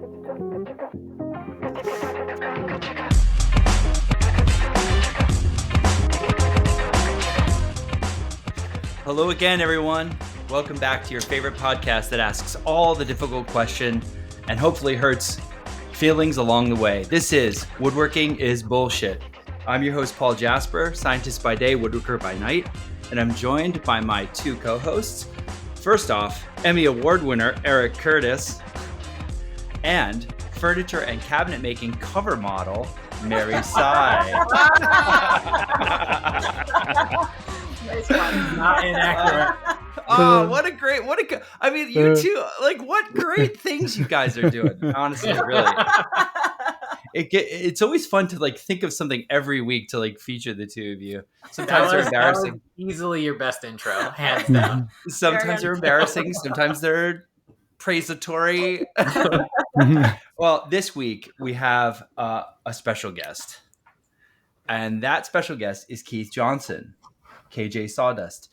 Hello again, everyone. Welcome back to your favorite podcast that asks all the difficult questions and hopefully hurts feelings along the way. This is Woodworking is Bullshit. I'm your host, Paul Jasper, scientist by day, woodworker by night, and I'm joined by my two co-hosts. First off, Emmy Award winner Eric Curtis and furniture and cabinet making cover model Mary Sy. Nice one. Not inaccurate. You two, what great things you guys are doing. Honestly, really. It's always fun to think of something every week to feature the two of you. Sometimes they're embarrassing. That was easily your best intro, hands down. Sometimes they're embarrassing. Sometimes they're praisatory. Well, this week we have a special guest. And that special guest is Keith Johnson, KJ Sawdust.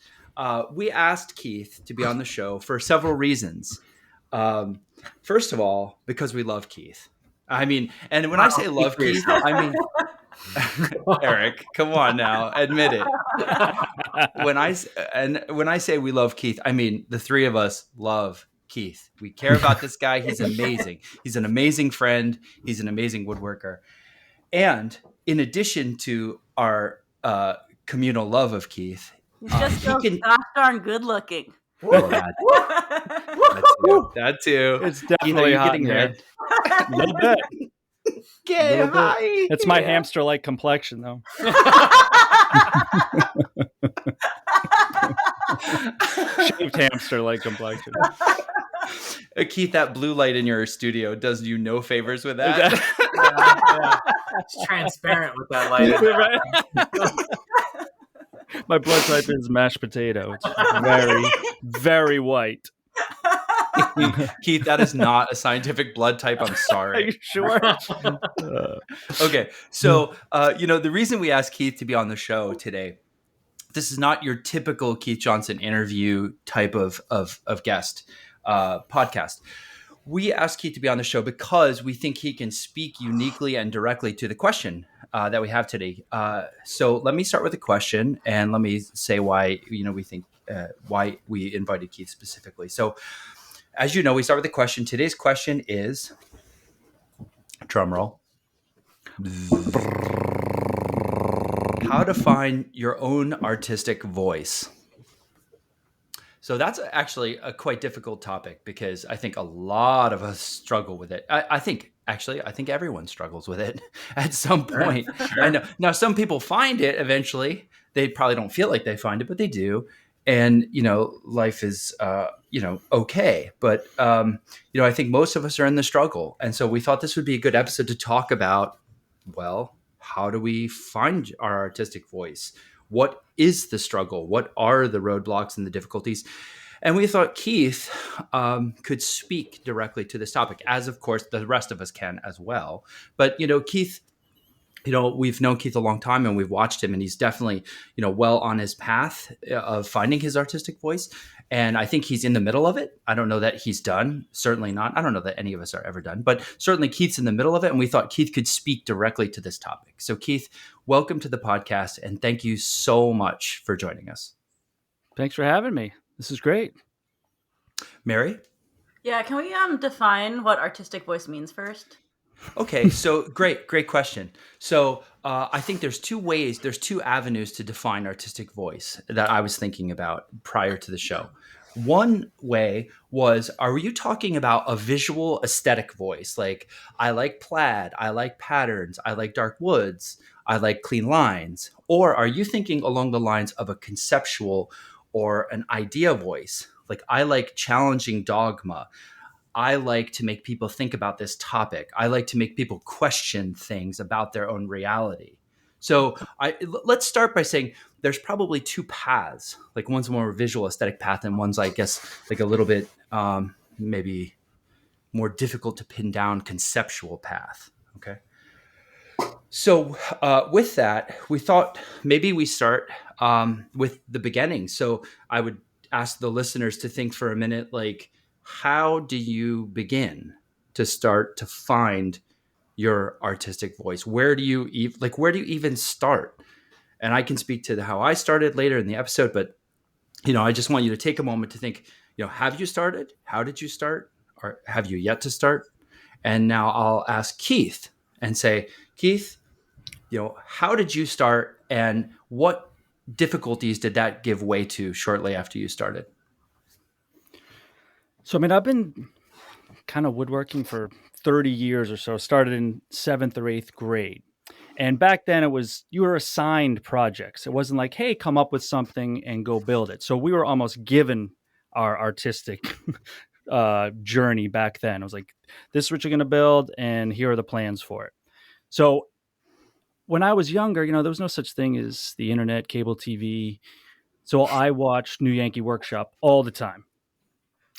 We asked Keith to be on the show for several reasons. First of all, because we love Keith. And when I say love Keith, Eric, come on now, admit it. When I say we love Keith, I mean the three of us love Keith. We care about this guy. He's amazing. He's an amazing friend. He's an amazing woodworker. And in addition to our communal love of Keith, he's just so gosh darn good looking. Well, that too. It's definitely hot in there. A little bit. Get high. It's my hamster-like complexion, though. Shaved hamster-like complexion. Keith, that blue light in your studio does you no favors with that. Yeah. It's transparent with that light. My blood type is mashed potato. It's very, very white. Keith, that is not a scientific blood type. I'm sorry. Are you sure? Okay. So, the reason we asked Keith to be on the show today, this is not your typical Keith Johnson interview type of guest podcast. We asked Keith to be on the show because we think he can speak uniquely and directly to the question that we have today. So let me start with the question, and let me say why we think why we invited Keith specifically. So, as you know, we start with the question. Today's question is, drum roll, how to find your own artistic voice. So that's actually a quite difficult topic because I think a lot of us struggle with it. I think everyone struggles with it at some point. Sure. I know. Now, some people find it eventually. They probably don't feel like they find it, but they do. And, life is, okay. But, I think most of us are in the struggle. And so we thought this would be a good episode to talk about, well, how do we find our artistic voice? What is the struggle? What are the roadblocks and the difficulties? And we thought Keith could speak directly to this topic, as of course the rest of us can as well. But, Keith, we've known Keith a long time and we've watched him, and he's definitely, well on his path of finding his artistic voice. And I think he's in the middle of it. I don't know that he's done. Certainly not. I don't know that any of us are ever done, but certainly Keith's in the middle of it. And we thought Keith could speak directly to this topic. So Keith, welcome to the podcast. And thank you so much for joining us. Thanks for having me. This is great. Mary? Yeah. Can we define what artistic voice means first? Okay, so great question. So I think there's two avenues to define artistic voice that I was thinking about prior to the show. One way was, are you talking about a visual aesthetic voice? Like, I like plaid, I like patterns, I like dark woods, I like clean lines. Or are you thinking along the lines of a conceptual or an idea voice? Like, I like challenging dogma. I like to make people think about this topic. I like to make people question things about their own reality. So let's start by saying there's probably two paths. Like, one's a more visual aesthetic path, and one's, I guess, like a little bit maybe more difficult to pin down conceptual path. Okay. So with that, we thought maybe we start with the beginning. So I would ask the listeners to think for a minute, like, how do you begin to start to find your artistic voice? Where do you even start? And I can speak to how I started later in the episode, but I just want you to take a moment to think, have you started? How did you start? Or have you yet to start? And now I'll ask Keith and say, Keith, how did you start, and what difficulties did that give way to shortly after you started? So, I mean, I've been kind of woodworking for 30 years or so. Started in 7th or 8th grade. And back then it was, you were assigned projects. It wasn't like, hey, come up with something and go build it. So we were almost given our artistic journey back then. It was like, this is what you're going to build, and here are the plans for it. So when I was younger, there was no such thing as the internet, cable TV. So I watched New Yankee Workshop all the time.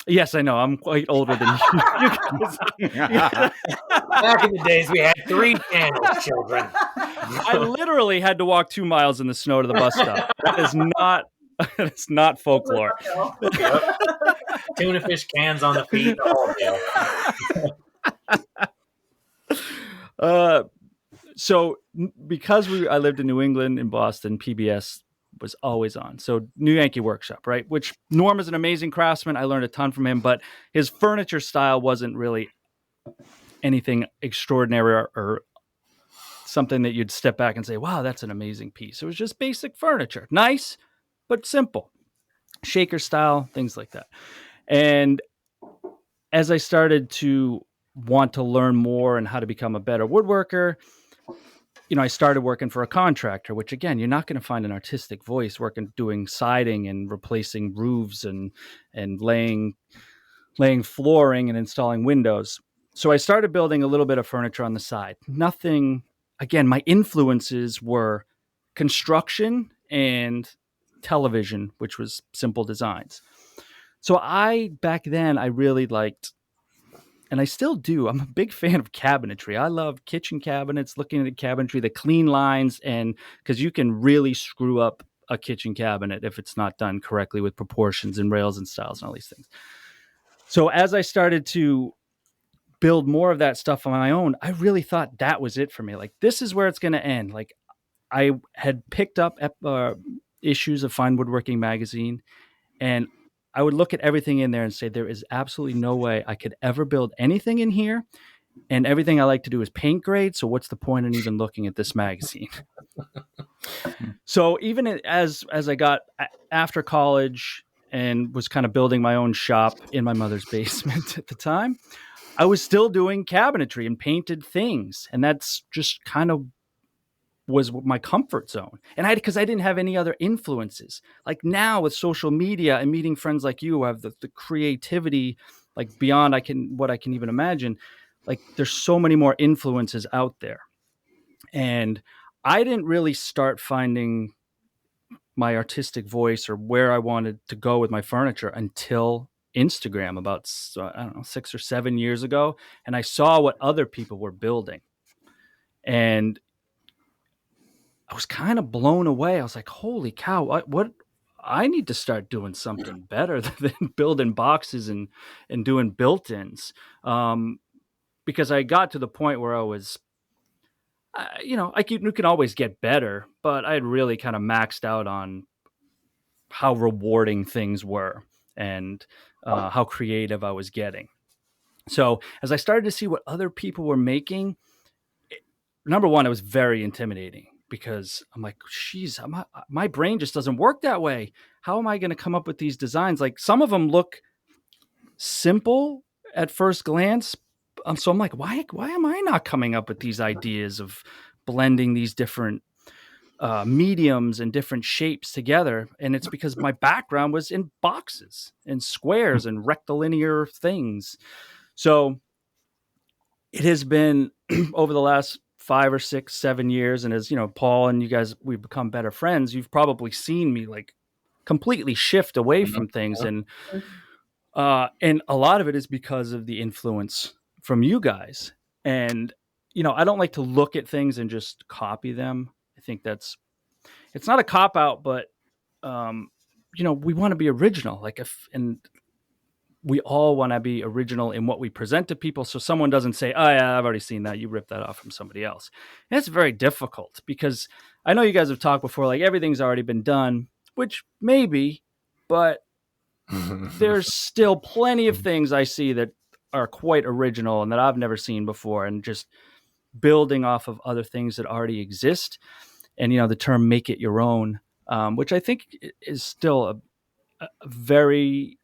Yes, I know. I'm quite older than you guys. Back in the days, we had 3 channels, children. I literally had to walk 2 miles in the snow to the bus stop. That is not folklore. Yep. Tuna fish cans on the feet, the whole deal. So because I lived in New England, in Boston, PBS was always on. So New Yankee Workshop, right? Which Norm is an amazing craftsman. I learned a ton from him, but his furniture style wasn't really anything extraordinary or something that you'd step back and say, wow, that's an amazing piece. It was just basic furniture. Nice, but simple. Shaker style, things like that. And as I started to want to learn more and how to become a better woodworker, I started working for a contractor, which again, you're not going to find an artistic voice doing siding and replacing roofs and laying flooring and installing windows. So I started building a little bit of furniture on the side. Nothing, again, my influences were construction and television, which was simple designs. So back then, I really liked, and I still do, I'm a big fan of cabinetry. I love kitchen cabinets, looking at the cabinetry, the clean lines, and because you can really screw up a kitchen cabinet if it's not done correctly with proportions and rails and styles and all these things. So as I started to build more of that stuff on my own, I really thought that was it for me. Like, this is where it's going to end. Like, I had picked up issues of Fine Woodworking magazine, and I would look at everything in there and say, there is absolutely no way I could ever build anything in here. And everything I like to do is paint grade. So what's the point in even looking at this magazine? So even as I got after college and was kind of building my own shop in my mother's basement at the time, I was still doing cabinetry and painted things. And that's just kind of was my comfort zone. And because I didn't have any other influences. Like now with social media and meeting friends like you who have the creativity, like beyond what I can even imagine, like there's so many more influences out there. And I didn't really start finding my artistic voice or where I wanted to go with my furniture until Instagram about, I don't know, 6 or 7 years ago. And I saw what other people were building. And I was kind of blown away. I was like, holy cow, I need to start doing something better than building boxes and doing built-ins. Because I got to the point where I was, you can always get better, but I had really kind of maxed out on how rewarding things were and how creative I was getting. So as I started to see what other people were making, number one, it was very intimidating because I'm like, geez, my brain just doesn't work that way. How am I going to come up with these designs? Like some of them look simple at first glance. So I'm like, why am I not coming up with these ideas of blending these different mediums and different shapes together? And it's because my background was in boxes and squares and rectilinear things. So it has been over the last 5 or 6, 7 years. And as Paul and you guys, we've become better friends. You've probably seen me like completely shift away from things. And a lot of it is because of the influence from you guys. And, I don't like to look at things and just copy them. I think it's not a cop out, but, we want to be original. And we all want to be original in what we present to people. So someone doesn't say, oh yeah, I've already seen that. You ripped that off from somebody else. And it's very difficult because I know you guys have talked before, like everything's already been done, which maybe, but there's still plenty of things I see that are quite original and that I've never seen before, and just building off of other things that already exist. And, the term make it your own, which I think is still a very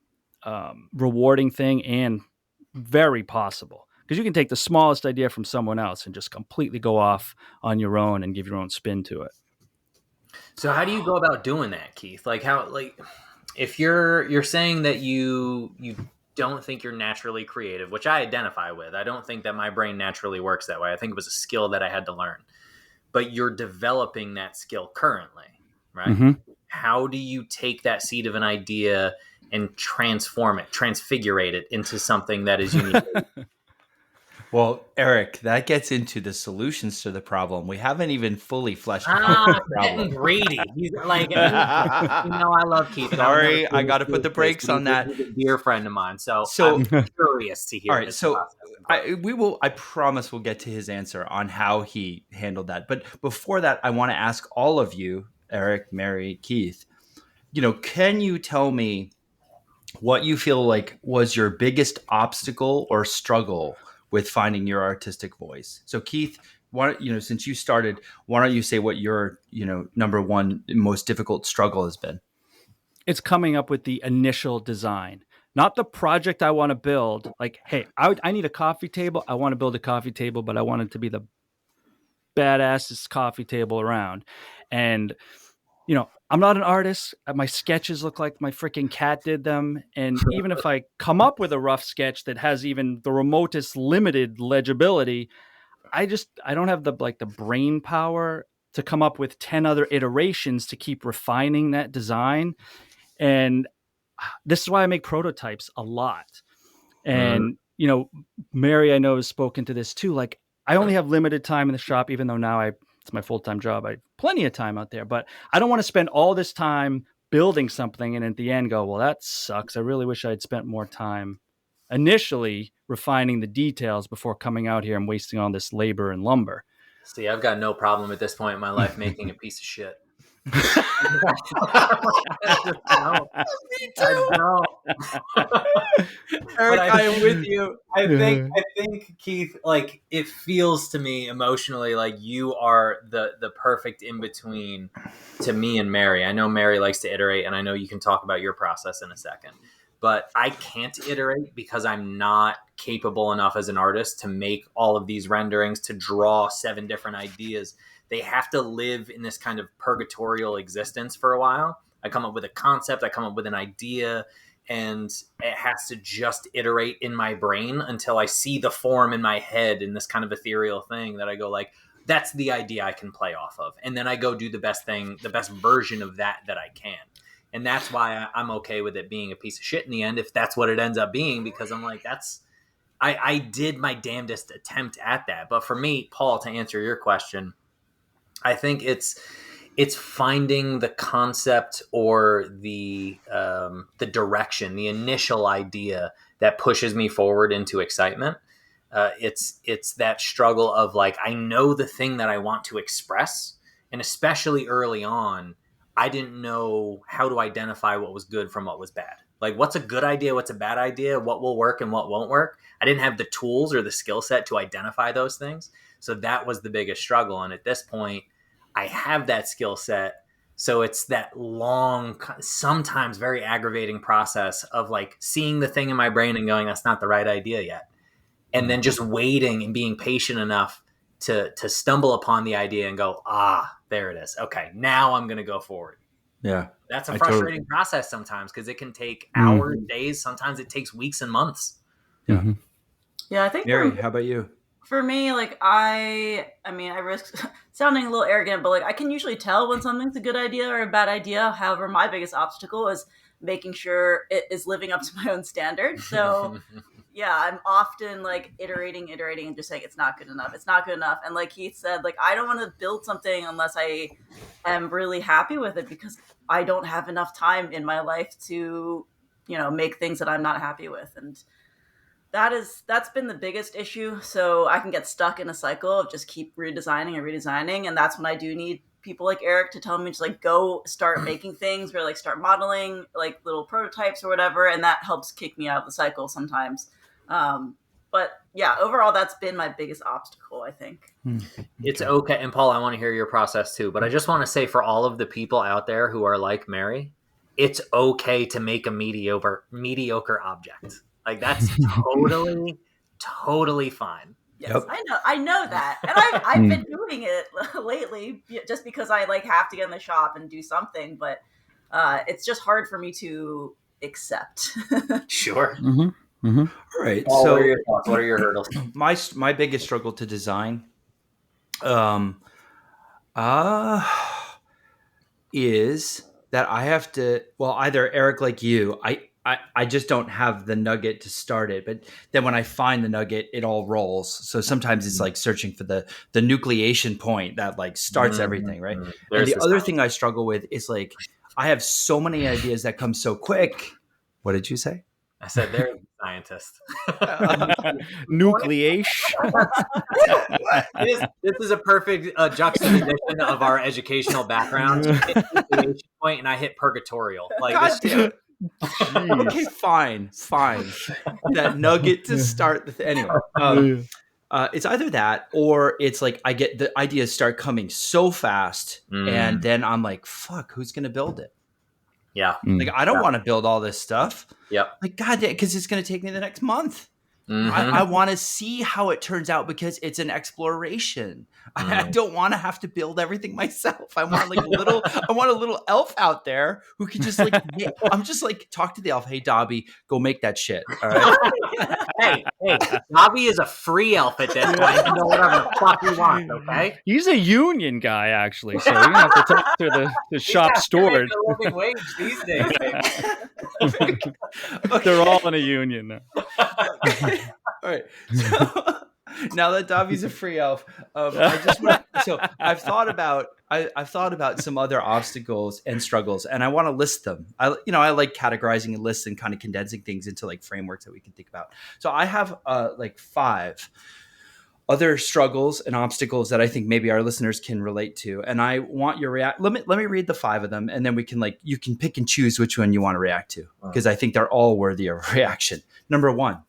rewarding thing and very possible, because you can take the smallest idea from someone else and just completely go off on your own and give your own spin to it. So how do you go about doing that, Keith? Like if you're saying that you don't think you're naturally creative, which I identify with. I don't think that my brain naturally works that way. I think it was a skill that I had to learn. But you're developing that skill currently, right? Mm-hmm. How do you take that seed of an idea and transform it, transfigurate it into something that is unique? Well, Eric, that gets into the solutions to the problem. We haven't even fully fleshed out the Getting problem. greedy. He's like, I love Keith. Sorry, I got to put the brakes on that. He's a dear friend of mine, so So- I'm curious to hear. All right, his so process. I promise we'll get to his answer on how he handled that. But before that, I want to ask all of you, Eric, Mary, Keith, can you tell me what you feel like was your biggest obstacle or struggle with finding your artistic voice? So Keith, since you started, why don't you say what your, number one most difficult struggle has been? It's coming up with the initial design, not the project I want to build. Like, hey, I need a coffee table. I want to build a coffee table, but I want it to be the badassest coffee table around. And, I'm not an artist. My sketches look like my freaking cat did them. And even if I come up with a rough sketch that has even the remotest limited legibility, I don't have the brain power to come up with 10 other iterations to keep refining that design. And this is why I make prototypes a lot. And, Mary, I know, has spoken to this too. Like, I only have limited time in the shop, even though now it's my full-time job. I have plenty of time out there, but I don't want to spend all this time building something and at the end go, well, that sucks. I really wish I had spent more time initially refining the details before coming out here and wasting all this labor and lumber. See, I've got no problem at this point in my life making a piece of shit. No. Me too. Eric, I I am with you. I think Keith, like, it feels to me emotionally like you are the perfect in between to me and Mary. I know Mary likes to iterate, and I know you can talk about your process in a second. But I can't iterate because I'm not capable enough as an artist to make all of these renderings, to draw 7 different ideas. They have to live in this kind of purgatorial existence for a while. I come up with a concept, I come up with an idea, and it has to just iterate in my brain until I see the form in my head in this kind of ethereal thing that I go like, that's the idea I can play off of. And then I go do the best thing, the best version of that I can. And that's why I'm okay with it being a piece of shit in the end, if that's what it ends up being, because I'm like, I did my damnedest attempt at that. But for me, Paul, to answer your question, I think it's finding the concept or the direction, the initial idea that pushes me forward into excitement. It's that struggle of like, I know the thing that I want to express, and especially early on, I didn't know how to identify what was good from what was bad. Like, what's a good idea? What's a bad idea? What will work and what won't work? I didn't have the tools or the skill set to identify those things. So that was the biggest struggle. And at this point, I have that skill set. So it's that long, sometimes very aggravating process of like seeing the thing in my brain and going, that's not the right idea yet. And then just waiting and being patient enough to stumble upon the idea and go, there it is. Okay, now I'm going to go forward. Yeah. That's a frustrating process sometimes because it can take hours, days. Sometimes it takes weeks and months. Yeah. Yeah, I think Mary, how about you? for me, like I risk sounding a little arrogant, but like I can usually tell when something's a good idea or a bad idea. However, my biggest obstacle is making sure it is living up to my own standards. So yeah, I'm often like iterating and just saying it's not good enough. It's not good enough. And like Keith said, like I don't want to build something unless I am really happy with it, because I don't have enough time in my life to make things that I'm not happy with. And that's been the biggest issue. So I can get stuck in a cycle of just keep redesigning. And that's when I do need people like Eric to tell me to like go start making things or like start modeling like little prototypes or whatever. And that helps kick me out of the cycle sometimes. But yeah, overall, that's been my biggest obstacle, I think. It's okay. And Paul, I want to hear your process too. But I just want to say for all of the people out there who are like Mary, it's okay to make a mediocre object. Like that's totally fine. Yes, Yep. I know that, and I've been doing it lately just because I like have to get in the shop and do something, but it's just hard for me to accept. Sure. All right. Paul, So what are your thoughts? What are your hurdles? my biggest struggle to design, uh, is that I have to. Well, either Eric, like you, I just don't have the nugget to start it. But then when I find the nugget, it all rolls. So sometimes it's like searching for the nucleation point that like starts everything, right? And the other thing I struggle with is like I have so many ideas that come so quick. What did you say? I said there's a scientist. Nucleation. This is a perfect juxtaposition of our educational background. You hit nucleation point, and I hit purgatorial. Like God this. damn it. Okay, fine. That nugget to start the anyway. It's either that or it's like I get the ideas start coming so fast, and then I'm like, "Fuck, who's gonna build it?" Yeah. Like I don't want to build all this stuff. Yep. Like God damn, because it's gonna take me the next month. I want to see how it turns out because it's an exploration. I don't want to have to build everything myself. I want like I want a little elf out there who can just like, I'm just like, talk to the elf. Hey, Dobby, go make that shit. All right. Hey, Dobby is a free elf at this point. You can do whatever the fuck you want, okay? He's a union guy, actually, so you're gonna have to talk to the shop steward. A living wage these days, baby. Okay. They're all in a union now. All right. So now that Dobby's a free elf, I just want. So I've thought about some other obstacles and struggles, and I want to list them. I like categorizing lists and kind of condensing things into like frameworks that we can think about. So I have like 5 other struggles and obstacles that I think maybe our listeners can relate to, and I want your react. Let me read the 5 of them, and then we can you can pick and choose which one you want to react to because I think they're all worthy of reaction. Number 1.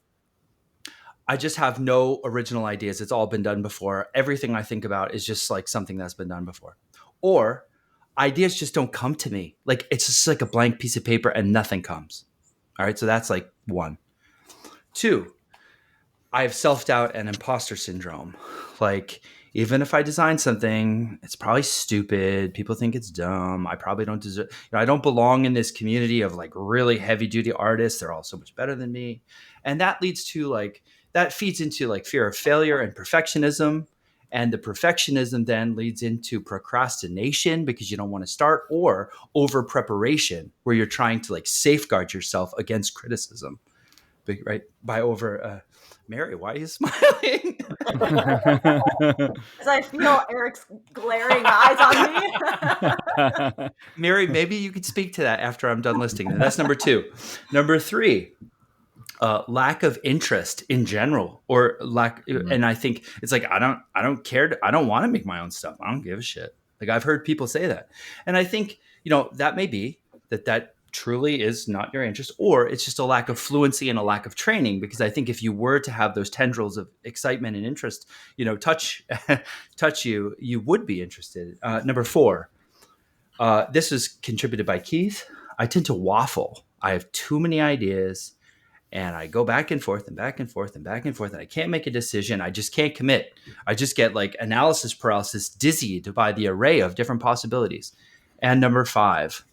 I just have no original ideas. It's all been done before. Everything I think about is just like something that's been done before. Or ideas just don't come to me. Like it's just like a blank piece of paper and nothing comes. All right. So that's like 1. 2, I have self-doubt and imposter syndrome. Like even if I design something, it's probably stupid. People think it's dumb. I probably don't deserve, I don't belong in this community of like really heavy duty artists. They're all so much better than me. And that leads to that feeds into like fear of failure and perfectionism. And the perfectionism then leads into procrastination because you don't want to start, or over preparation where you're trying to like safeguard yourself against criticism. Right? By over, Mary, why are you smiling? Because I feel Eric's glaring eyes on me. Mary, maybe you could speak to that after I'm done listing them. That's number 2. Number 3, lack of interest in general, or and I think it's like I don't care. I don't want to make my own stuff. I don't give a shit. Like I've heard people say that, and I think that may be that truly is not your interest, or it's just a lack of fluency and a lack of training. Because I think if you were to have those tendrils of excitement and interest, touch you, you would be interested. Number 4, this is contributed by Keith. I tend to waffle. I have too many ideas. And I go back and forth and back and forth and back and forth, and I can't make a decision. I just can't commit. I just get like analysis paralysis, dizzied by the array of different possibilities. And number 5,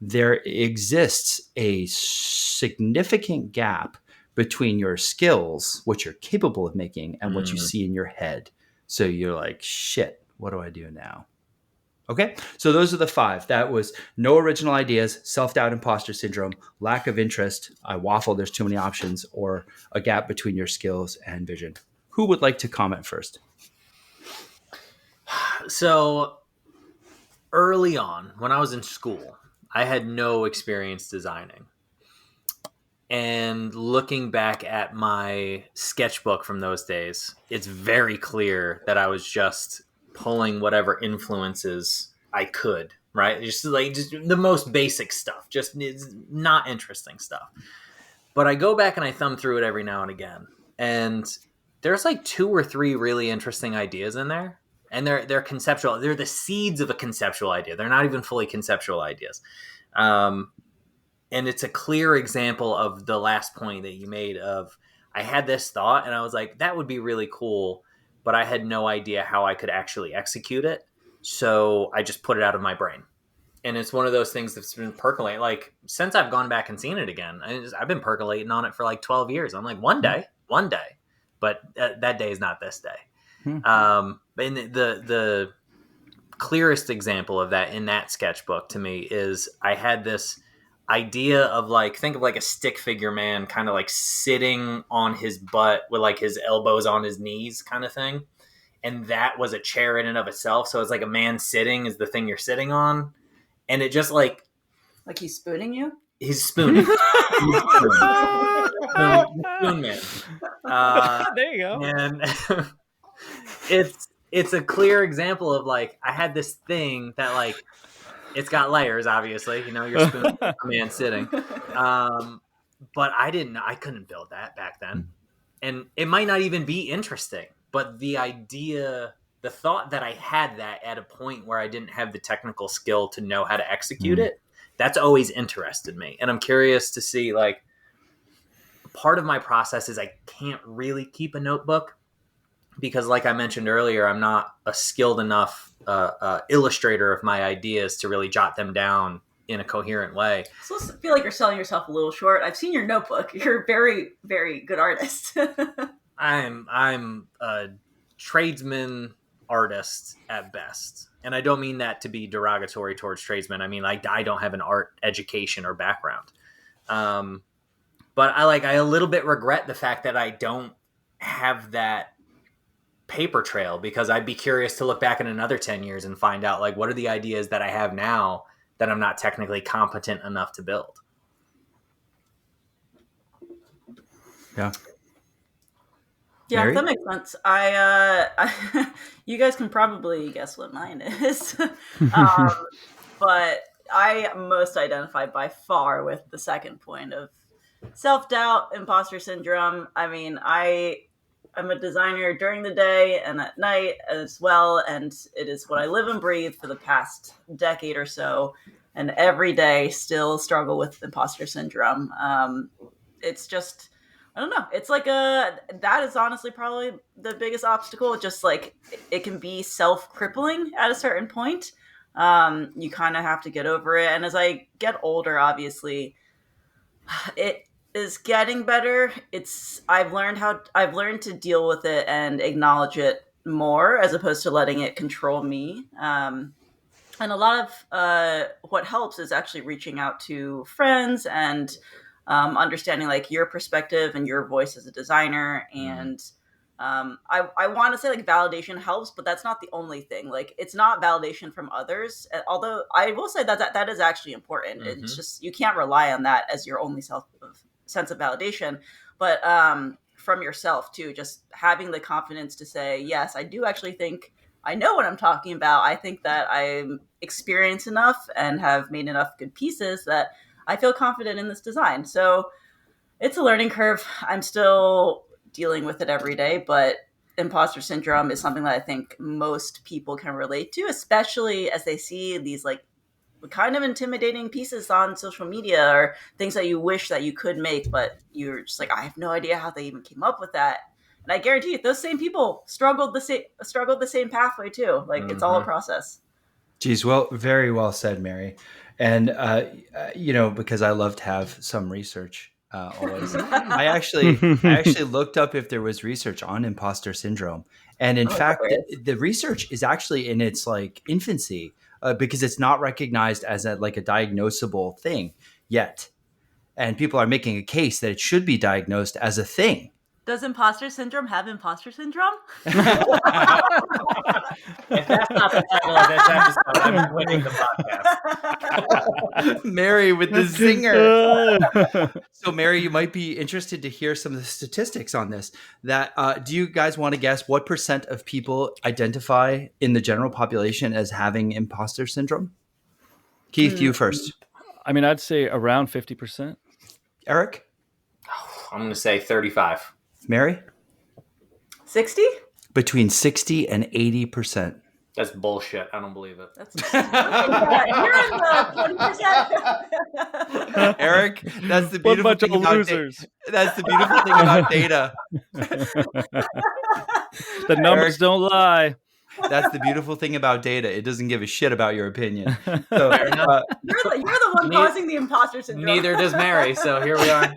there exists a significant gap between your skills, what you're capable of making, and what you see in your head. So you're like, shit, what do I do now? Okay, so those are the 5. That was no original ideas, self-doubt, imposter syndrome, lack of interest, I waffle, there's too many options, or a gap between your skills and vision. Who would like to comment first? So early on, when I was in school, I had no experience designing. And looking back at my sketchbook from those days, it's very clear that I was just pulling whatever influences I could, right? Just the most basic stuff, just not interesting stuff. But I go back and I thumb through it every now and again, and there's like 2 or 3 really interesting ideas in there, and they're conceptual. They're the seeds of a conceptual idea. They're not even fully conceptual ideas. And it's a clear example of the last point that you made of, I had this thought and I was like, that would be really cool, but I had no idea how I could actually execute it. So I just put it out of my brain. And it's one of those things that's been percolating. Like, since I've gone back and seen it again, I've been percolating on it for like 12 years. I'm like, one day. But that day is not this day. And the clearest example of that in that sketchbook to me is I had this idea of like, think of like a stick figure man kind of like sitting on his butt with like his elbows on his knees kind of thing. And that was a chair in and of itself. So it's like a man sitting is the thing you're sitting on. And it just like he's spooning you? He's spooning. Spoon man. There you go. And it's a clear example of like, I had this thing that like, it's got layers, obviously, you're spooning a man sitting. But I couldn't build that back then. And it might not even be interesting, but the idea, the thought that I had that at a point where I didn't have the technical skill to know how to execute it, that's always interested me. And I'm curious to see, like, part of my process is I can't really keep a notebook because, like I mentioned earlier, I'm not a skilled enough illustrator of my ideas to really jot them down in a coherent way. So I feel like you're selling yourself a little short. I've seen your notebook. You're a very, very good artist. I'm a tradesman artist at best. And I don't mean that to be derogatory towards tradesmen. I mean, like, I don't have an art education or background. But I a little bit regret the fact that I don't have that paper trail, because I'd be curious to look back in another 10 years and find out, like, what are the ideas that I have now that I'm not technically competent enough to build. Yeah. Yeah, Mary? that makes sense. I you guys can probably guess what mine is. But I most identify by far with the second point of self-doubt, imposter syndrome. I mean, I'm a designer during the day and at night as well, and it is what I live and breathe for the past decade or so, and every day still struggle with imposter syndrome. It's just, I don't know. It's like that is honestly probably the biggest obstacle. Just like it can be self-crippling at a certain point. You kind of have to get over it. And as I get older, obviously, it is getting better. I've learned to deal with it and acknowledge it more as opposed to letting it control me. And a lot of what helps is actually reaching out to friends and understanding like your perspective and your voice as a designer. And I want to say like validation helps, but that's not the only thing. Like, it's not validation from others. Although I will say that is actually important. Mm-hmm. It's just, you can't rely on that as your only sense of validation, but from yourself too, just having the confidence to say, yes, I do actually think I know what I'm talking about. I think that I'm experienced enough and have made enough good pieces that I feel confident in this design. So it's a learning curve. I'm still dealing with it every day, but imposter syndrome is something that I think most people can relate to, especially as they see these like kind of intimidating pieces on social media or things that you wish that you could make, but you're just like, I have no idea how they even came up with that. And I guarantee you, those same people struggled the same pathway too. Like, it's all a process. Geez, well, very well said, Mary. And because I love to have some research always. I actually looked up if there was research on imposter syndrome, and in fact, the research is actually in its like infancy because it's not recognized as a diagnosable thing yet, and people are making a case that it should be diagnosed as a thing. Does imposter syndrome have imposter syndrome? If that's not the title of this episode, I'm quitting the podcast. Mary with the zinger. So, Mary, you might be interested to hear some of the statistics on this. That do you guys want to guess what % of people identify in the general population as having imposter syndrome? Keith, you first. I mean, I'd say around 50%. Eric? I'm going to say 35. Mary? 60? Between 60 and 80%. That's bullshit. I don't believe it. That's you're in the 20%. Eric, that's the What a beautiful bunch thing of about losers. that's the beautiful thing about data. The numbers Eric, don't lie. That's the beautiful thing about data. It doesn't give a shit about your opinion. So, You're the one causing the imposter syndrome. Neither does Mary, so here we are.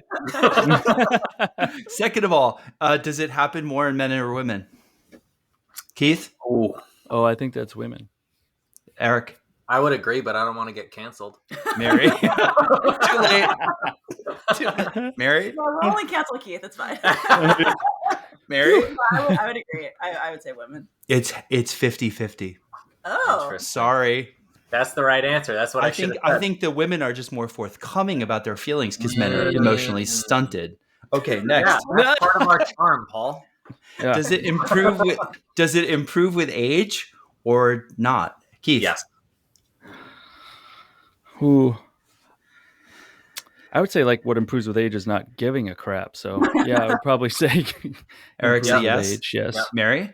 second of all, does it happen more in men or women? Keith? Oh, I think that's women. Eric? I would agree, but I don't want to get canceled. Mary? Too late. Mary? No, we'll only cancel Keith. It's fine. Mary? I would agree. I would say women. It's 50-50. Oh. Sorry. That's the right answer. That's what I should have said. I think the women are just more forthcoming about their feelings because men are emotionally stunted. Okay, next. Yeah, that's part of our charm, Paul. Yeah. Does it improve with age or not? Keith? Yes. Ooh. I would say like what improves with age is not giving a crap. So yeah, I would probably say Eric's a improves with yes. age, yes. Yep. Mary?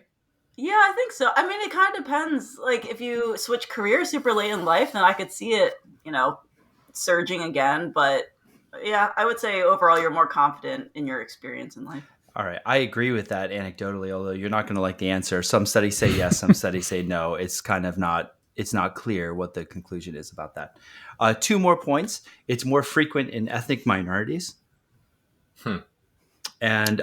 Yeah, I think so. I mean, it kind of depends. Like, if you switch careers super late in life, then I could see it, surging again. But yeah, I would say overall you're more confident in your experience in life. All right. I agree with that anecdotally, although you're not going to like the answer. Some studies say yes, some studies say no. It's kind of it's not clear what the conclusion is about that. 2 more points. It's more frequent in ethnic minorities. And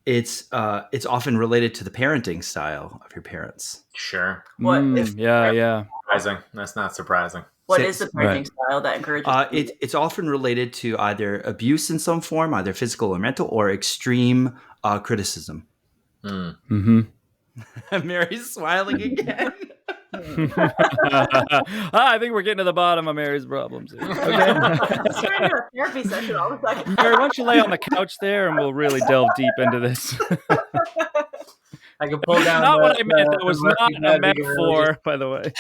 it's often related to the parenting style of your parents. Sure. Yeah. Surprising. That's not surprising. What is the parenting style that encourages? It's often related to either abuse in some form, either physical or mental, or extreme criticism. Mm-hmm. Mary's smiling again. I think we're getting to the bottom of Mary's problems here. Okay. Let's try to do a therapy session all of a sudden. Mary, why don't you lay on the couch there and we'll really delve deep into this. I can pull down. Not what I meant. That was not a metaphor, by the way.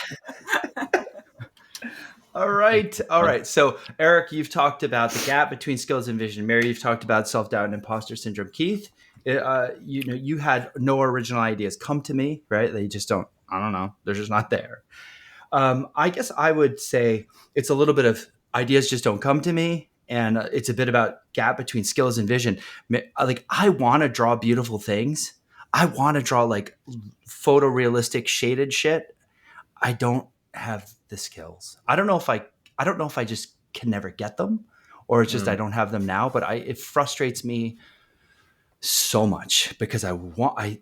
All right. So, Eric, you've talked about the gap between skills and vision. Mary, you've talked about self-doubt and imposter syndrome. Keith, you had no original ideas come to me, right? They just don't. I don't know. They're just not there. I guess I would say it's a little bit of ideas just don't come to me, and it's a bit about gap between skills and vision. Like, I want to draw beautiful things. I want to draw like photorealistic shaded shit. I don't have the skills. I don't know if I just can never get them, or it's just I don't have them now. But it frustrates me so much because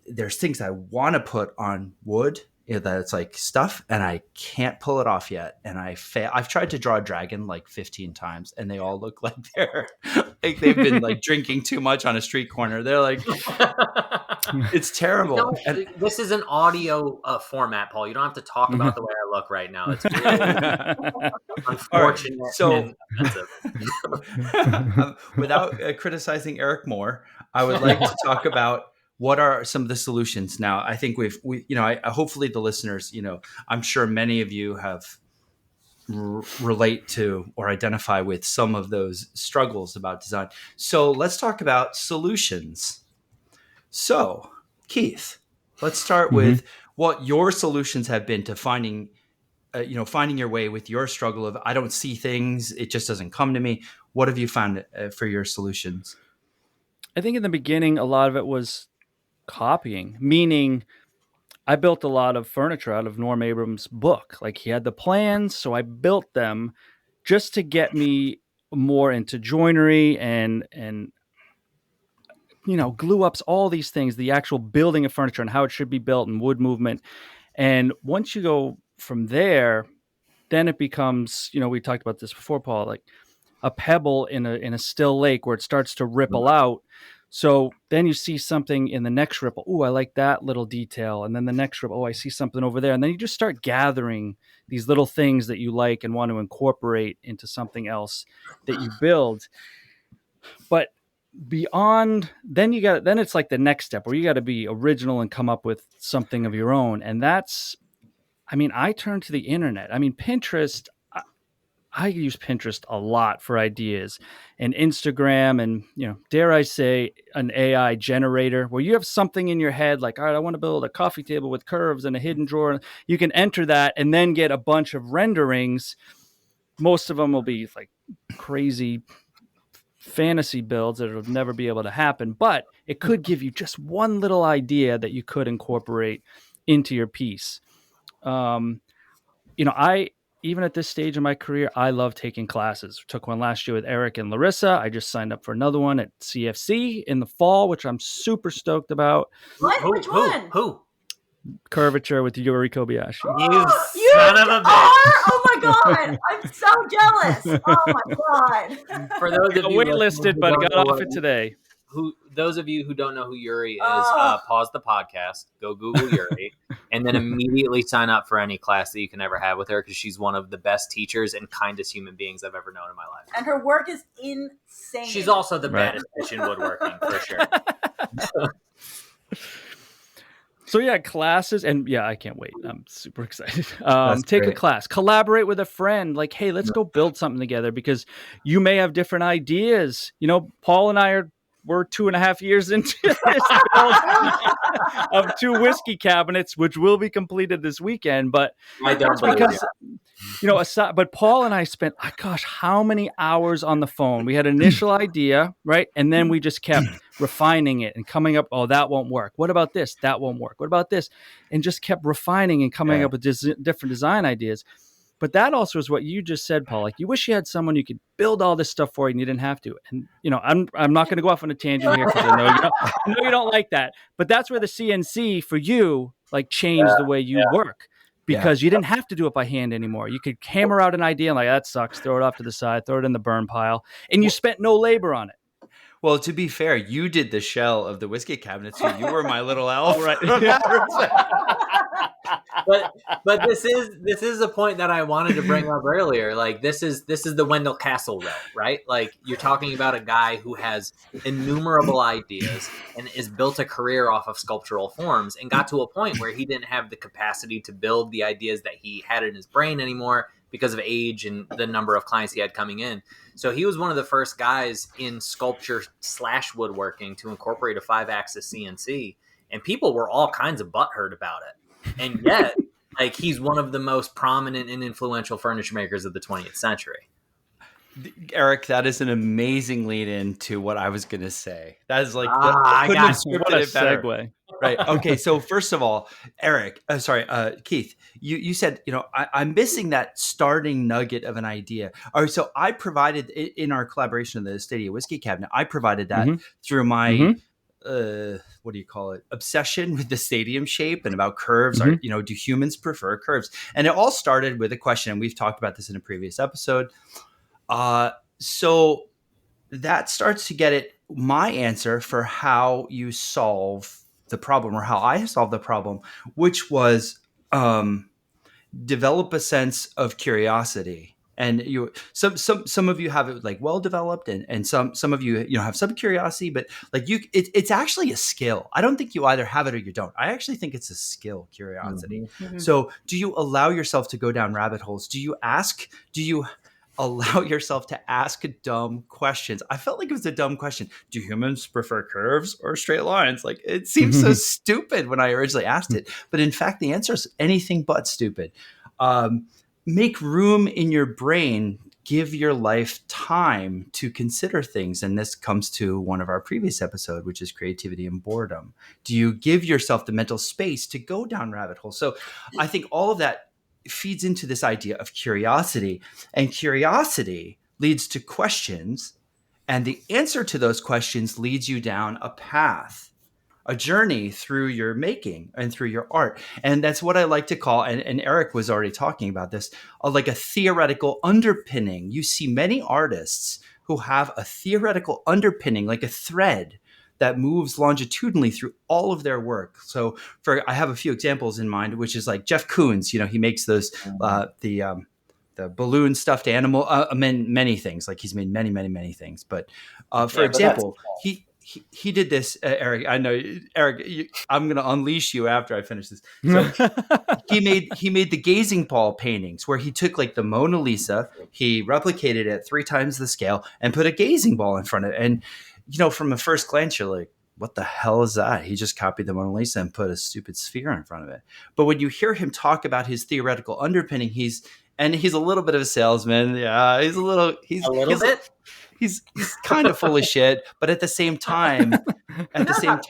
there's things I want to put on wood that it's like stuff, and I can't pull it off yet. And I've tried to draw a dragon like 15 times, and they all look like they've been like drinking too much on a street corner. They're like, it's terrible. This is an audio format, Paul. You don't have to talk about the way I look right now. It's really unfortunate. Right, so, without criticizing Eric more, I would like to talk about what are some of the solutions. Now, I think hopefully the listeners, I'm sure many of you have relate to or identify with some of those struggles about design. So let's talk about solutions. So, Keith, let's start with what your solutions have been to finding your way with your struggle of I don't see things, it just doesn't come to me. What have you found for your solutions? I think in the beginning, a lot of it was copying, meaning I built a lot of furniture out of Norm Abrams' book. Like, he had the plans, so I built them just to get me more into joinery and glue ups, all these things, the actual building of furniture and how it should be built and wood movement. And once you go from there, then it becomes, we talked about this before, Paul, like a pebble in a still lake where it starts to ripple out. So then you see something in the next ripple. Oh, I like that little detail. And then the next ripple, oh, I see something over there. And then you just start gathering these little things that you like and want to incorporate into something else that you build. But beyond, then it's like the next step where you got to be original and come up with something of your own. And that's, I mean, I turn to the internet. I mean, Pinterest, I use Pinterest a lot for ideas, and Instagram, and, dare I say, an AI generator where you have something in your head like, all right, I want to build a coffee table with curves and a hidden drawer. You can enter that and then get a bunch of renderings. Most of them will be like crazy fantasy builds that will never be able to happen, but it could give you just one little idea that you could incorporate into your piece. I, even at this stage in my career, I love taking classes. Took one last year with Eric and Larissa. I just signed up for another one at CFC in the fall, which I'm super stoked about. What? Which one? Who? Curvature with Yuri Kobayashi. You son of a bitch. Oh my God. I'm so jealous. Oh my God. For those of you waitlisted, but got off it today. Those of you who don't know who Yuri is, pause the podcast, go Google Yuri, and then immediately sign up for any class that you can ever have with her, because she's one of the best teachers and kindest human beings I've ever known in my life. And her work is insane. She's also the baddest bitch in woodworking, for sure. So yeah, classes, and yeah, I can't wait. I'm super excited. Take great. a class, collaborate with a friend. Like, hey, let's go build something together, because you may have different ideas. Paul and I we're 2.5 years into this build of 2 whiskey cabinets, which will be completed this weekend. But I don't because but Paul and I spent, gosh, how many hours on the phone? We had an initial idea, right? And then we just kept refining it and coming up, oh, that won't work. What about this? That won't work. What about this? And just kept refining and coming up with different design ideas. But that also is what you just said, Paul. Like, you wish you had someone you could build all this stuff for you and you didn't have to. And, I'm not going to go off on a tangent here, because I know you don't like that. But that's where the CNC for you, like, changed the way you work, because you didn't have to do it by hand anymore. You could hammer out an idea and, like, that sucks, throw it off to the side, throw it in the burn pile, and you spent no labor on it. Well, to be fair, you did the shell of the whiskey cabinet, so you were my little elf. Right. But this is a point that I wanted to bring up earlier. Like, this is the Wendell Castle route, right? Like, you're talking about a guy who has innumerable ideas and has built a career off of sculptural forms, and got to a point where he didn't have the capacity to build the ideas that he had in his brain anymore because of age and the number of clients he had coming in. So he was one of the first guys in sculpture / woodworking to incorporate a 5-axis CNC, and people were all kinds of butthurt about it. And yet, like, he's one of the most prominent and influential furniture makers of the 20th century. Eric, that is an amazing lead in to what I was going to say. That is like, I couldn't have got you. scripted What a it better. segue. Right. Okay. So first of all, Eric, Keith, you said, I'm missing that starting nugget of an idea. All right. So I provided in our collaboration of the Stadia Whiskey Cabinet, I provided that through my, what do you call it? Obsession with the stadium shape and about curves. Do humans prefer curves? And it all started with a question. And we've talked about this in a previous episode. So that starts to get it, my answer for how you solve the problem, or how I solve the problem, which was develop a sense of curiosity. And some of you have it like well developed, and some of you have some curiosity, but like it's actually a skill. I don't think you either have it or you don't. I actually think it's a skill, curiosity. Mm-hmm. So do you allow yourself to go down rabbit holes? Do you allow yourself to ask dumb questions? I felt like it was a dumb question. Do humans prefer curves or straight lines? Like, it seems so stupid when I originally asked it, but in fact, the answer is anything but stupid. Make room in your brain. Give your life time to consider things. And this comes to one of our previous episodes, which is creativity and boredom. Do you give yourself the mental space to go down rabbit holes? So I think all of that feeds into this idea of curiosity, and curiosity leads to questions, and the answer to those questions leads you down a path, a journey through your making and through your art. And that's what I like to call, and Eric was already talking about this, like a theoretical underpinning. You see many artists who have a theoretical underpinning, like a thread that moves longitudinally through all of their work. So I have a few examples in mind, which is like Jeff Koons, he makes those, the balloon stuffed animal, many things. Like he's made many things. But for example, he did this, Eric. I know, Eric. I'm going to unleash you after I finish this. So he made the gazing ball paintings where he took like the Mona Lisa, he replicated it 3 times the scale, and put a gazing ball in front of it. And from a first glance, you're like, what the hell is that? He just copied the Mona Lisa and put a stupid sphere in front of it. But when you hear him talk about his theoretical underpinning, he's a little bit of a salesman. Yeah, he's kind of full of shit, but at the same time, that's a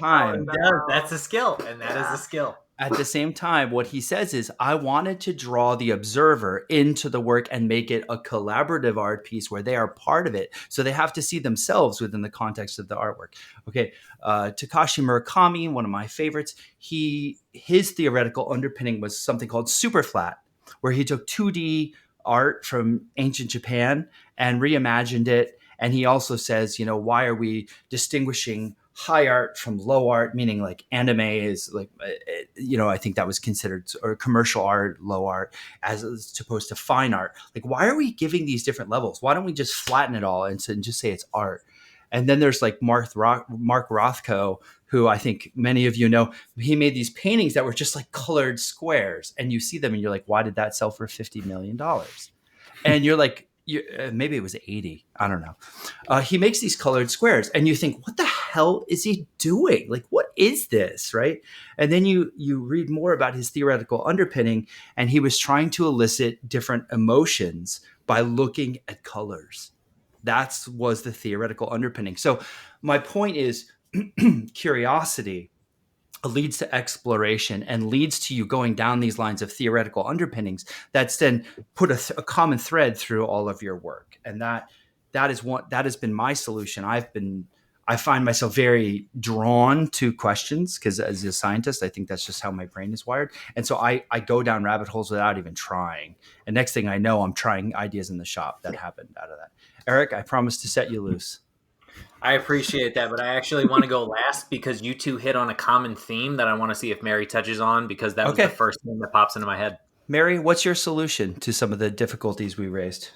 skill, and that is a skill. At the same time, what he says is, I wanted to draw the observer into the work and make it a collaborative art piece where they are part of it. So they have to see themselves within the context of the artwork. Okay. Takashi Murakami, one of my favorites, his theoretical underpinning was something called superflat, where he took 2D art from ancient Japan and reimagined it. And he also says, why are we distinguishing high art from low art, meaning like anime is like, I think that was considered, or commercial art, low art, as opposed to fine art. Like, why are we giving these different levels? Why don't we just flatten it all and just say it's art? And then there's like Mark Rothko, who I think many of you know. He made these paintings that were just like colored squares, and you see them and you're like, why did that sell for $50 million? And you're like, maybe it was 80. I don't know. He makes these colored squares and you think, what the hell is he doing? Like, what is this? Right. And then you read more about his theoretical underpinning, and he was trying to elicit different emotions by looking at colors. That was the theoretical underpinning. So my point is, curiosity leads to exploration and leads to you going down these lines of theoretical underpinnings that's then put a common thread through all of your work. And that has been my solution. I find myself very drawn to questions because as a scientist, I think that's just how my brain is wired. And so I go down rabbit holes without even trying. And next thing I know, I'm trying ideas in the shop that happened out of that. Eric, I promise to set you loose. I appreciate that, but I actually want to go last because you two hit on a common theme that I want to see if Mary touches on, because that was the first thing that pops into my head. Mary, what's your solution to some of the difficulties we raised?